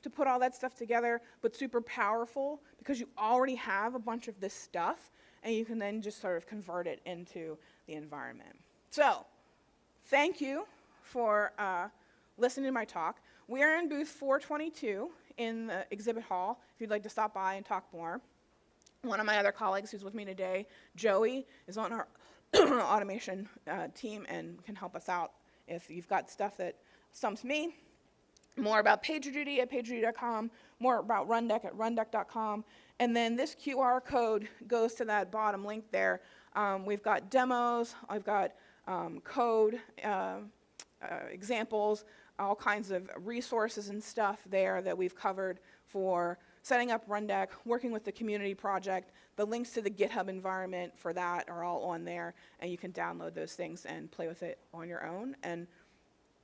to put all that stuff together, but super powerful because you already have a bunch of this stuff, and you can then just sort of convert it into the environment. So thank you for listening to my talk. We are in booth 422 in the exhibit hall if you'd like to stop by and talk more. One of my other colleagues who's with me today, Joey, is on our automation team and can help us out if you've got stuff that stumps me. More about PagerDuty at pagerduty.com, more about Rundeck at rundeck.com. And then this QR code goes to that bottom link there. We've got demos, I've got code examples, all kinds of resources and stuff there that we've covered for setting up Rundeck, working with the community project. The links to the GitHub environment for that are all on there, and you can download those things and play with it on your own. And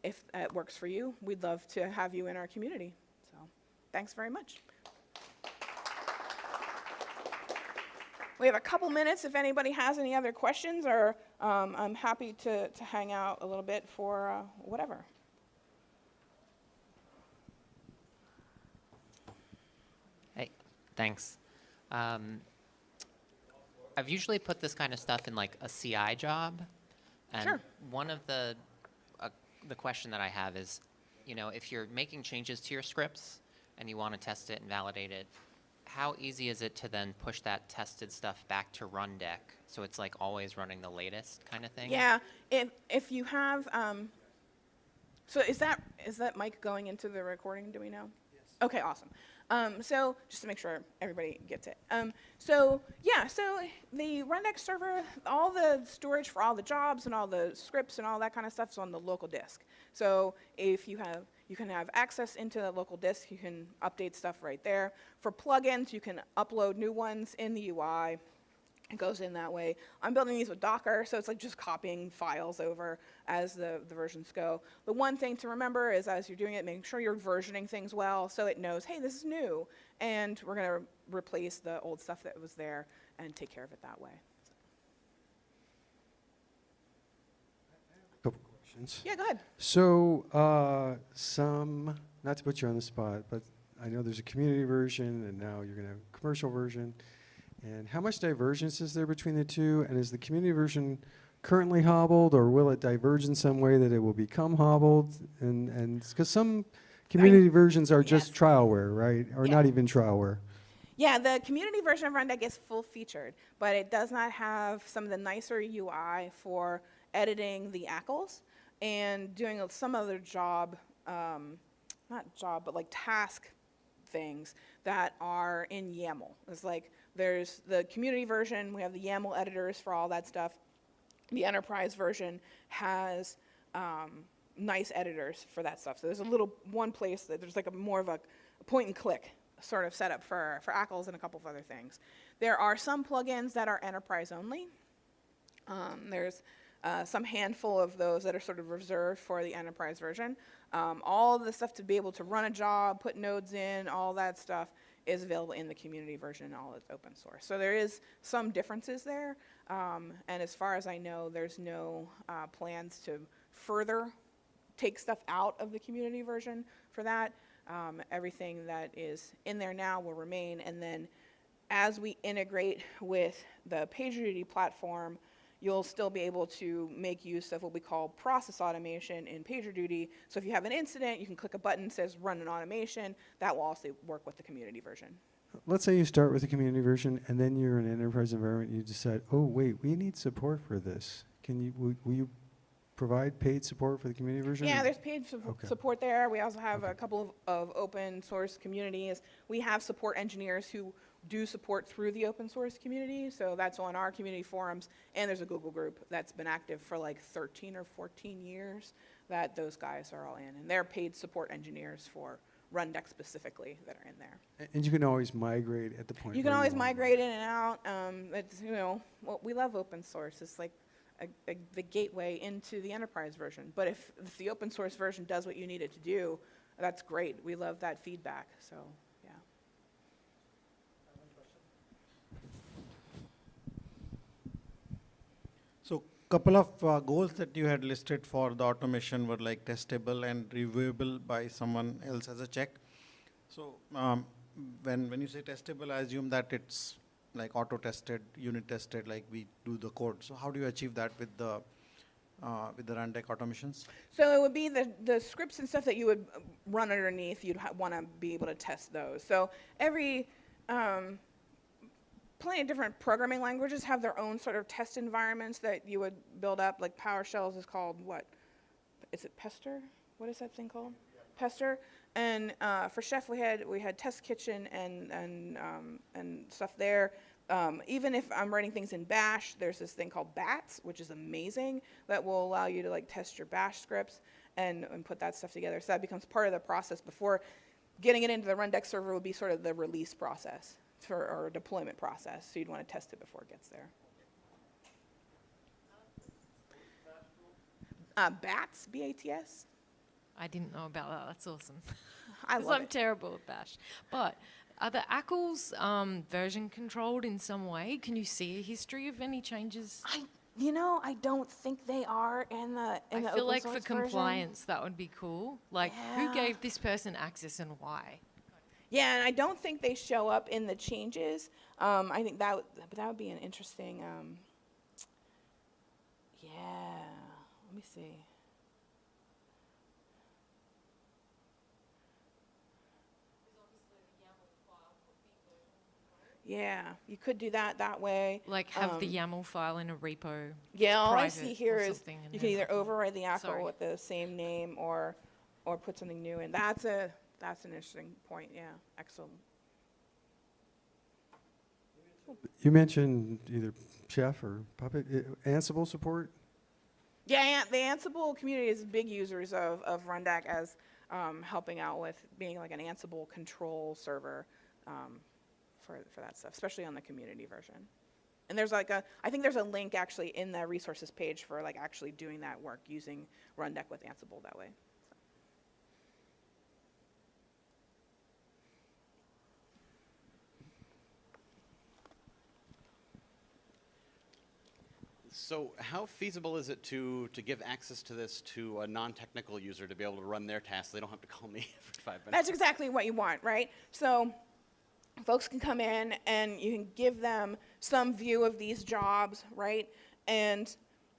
if it works for you, we'd love to have you in our community. So thanks very much. We have a couple minutes if anybody has any other questions, or I'm happy to hang out a little bit for whatever. Hey, thanks. I've usually put this kind of stuff in like a CI job. And Sure. one of the question that I have is, if you're making changes to your scripts and you want to test it and validate it, how easy is it to then push that tested stuff back to Rundeck so it's like always running the latest kind of thing? Yeah, if you have, so is that mic going into the recording, do we know? Yes. Okay, awesome. So just to make sure everybody gets it. So the Rundeck server, all the storage for all the jobs and all the scripts and all that kind of stuff is on the local disk. So if you can have access into the local disk, you can update stuff right there. For plugins, you can upload new ones in the UI. It goes in that way. I'm building these with Docker, so it's like just copying files over as the versions go. The one thing to remember is as you're doing it, making sure you're versioning things well so it knows, hey, this is new, and we're going to replace the old stuff that was there and take care of it that way. Couple questions. Yeah, go ahead. So not to put you on the spot, but I know there's a community version, and now you're going to have a commercial version. And how much divergence is there between the two? And is the community version currently hobbled, or will it diverge in some way that it will become hobbled? And because some community versions are just Yes. trialware, right? Or Yeah. not even trialware. Yeah, the community version of Rundeck is full-featured, but it does not have some of the nicer UI for editing the ACLs and doing some other job, but like task things that are in YAML. It's like there's the community version, we have the YAML editors for all that stuff. The enterprise version has nice editors for that stuff. So there's one place that there's like more of a point and click sort of setup for ACLs and a couple of other things. There are some plugins that are enterprise only. There's some handful of those that are sort of reserved for the enterprise version. All the stuff to be able to run a job, put nodes in, all that stuff is available in the community version, and all is open source. So there is some differences there, and as far as I know, there's no plans to further take stuff out of the community version for that. Everything that is in there now will remain, and then as we integrate with the PagerDuty platform, you'll still be able to make use of what we call process automation in PagerDuty. So if you have an incident, you can click a button that says run an automation. That will also work with the community version. Let's say you start with the community version, and then you're in an enterprise environment, and you decide, oh, wait, we need support for this. Will you provide paid support for the community version? Yeah, there's paid Okay. support there. We also have a couple of open source communities. We have support engineers who do support through the open source community, so that's on our community forums, and there's a Google group that's been active for like 13 or 14 years that those guys are all in, and they're paid support engineers for Rundeck specifically that are in there. And you can always migrate at the point You can where always want. migrate in and out. It's, well, we love open source. It's like the gateway into the enterprise version. But if the open source version does what you need it to do, that's great. We love that feedback. So, yeah. So couple of goals that you had listed for the automation were like testable and reviewable by someone else as a check. So when you say testable, I assume that it's like auto-tested, unit-tested, like we do the code. So how do you achieve that with the Rundeck automations? So it would be the scripts and stuff that you would run underneath. You'd want to be able to test those. So every plenty of different programming languages have their own sort of test environments that you would build up. Like PowerShells is called what? Is it Pester? What is that thing called? Pester. And for Chef, we had Test Kitchen and stuff there. Even if I'm writing things in Bash, there's this thing called Bats, which is amazing, that will allow you to like test your Bash scripts and put that stuff together. So that becomes part of the process before getting it into the Rundeck server would be sort of the release process or deployment process. So you'd want to test it before it gets there. Bats, B-A-T-S. I didn't know about that. That's awesome. I Because love I'm it. terrible at Bash. But are the ACLs version controlled in some way? Can you see a history of any changes? I don't think they are in the I feel open like for source version. compliance, that would be cool. Like, Yeah. who gave this person access and why? Yeah, and I don't think they show up in the changes. I think that would be an interesting. Yeah, let me see. Yeah, you could do that way. Like, have the YAML file in a repo. Yeah, all I private see here or is something and you can then either upload. override the ACL Sorry. with the same name or put something new in. That's an interesting point. Yeah, excellent. You mentioned either Chef or Puppet. Ansible support? Yeah, the Ansible community is big users of Rundeck as helping out with being like an Ansible control server for that stuff, especially on the community version. And there's like I think there's a link actually in the resources page for like actually doing that work using Rundeck with Ansible that way. So how feasible is it to give access to this to a non-technical user to be able to run their tasks? They don't have to call me for 5 minutes. That's exactly what you want, right? So folks can come in and you can give them some view of these jobs, right? And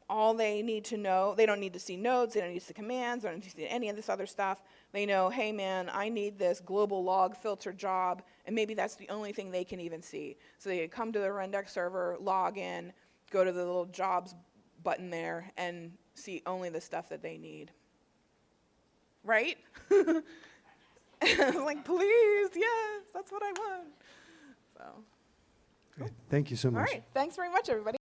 all they need to know, they don't need to see nodes, they don't need to see commands, they don't need to see any of this other stuff. They know, hey man, I need this global log filter job, and maybe that's the only thing they can even see. So they come to the Rundeck server, log in, go to the little jobs button there, and see only the stuff that they need. Right? I was like, please, yes, that's what I want. So, Great. Thank you so all much. right, thanks very much, everybody.